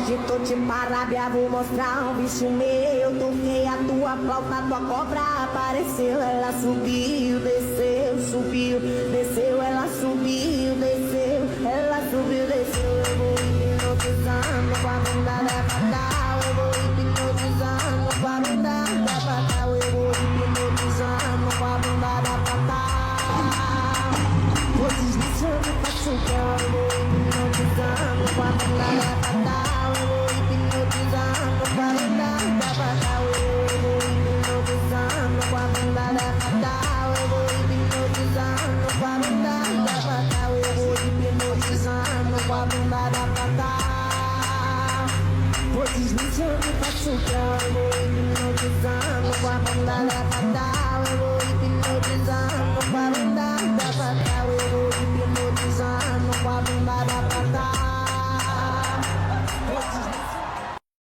Hoje tô de parábia, vou mostrar um bicho meu. Toquei a tua flauta, tua cobra apareceu. Ela subiu, desceu, subiu, desceu. Ela subiu, desceu, ela subiu, desceu. Eu vou hipnotizando com a bunda da fatal. Eu vou hipnotizando com a bunda da fatal. Eu vou hipnotizando com a bunda da fatal. Vou deslizando, faço o que eu vou hipnotizando com a bunda da fatal. Eu vou hipnotizando com a bunda da fatal. Eu vou hipnotizando com a bunda da fatal. Eu vou hipnotizando com a bunda da fatal. Eu vou hipnotizando com a bunda da fatal. Vou deslizando, faço o que eu vou hipnotizando com a bunda da fatal. Eu vou hipnotizando com a bunda da fatal.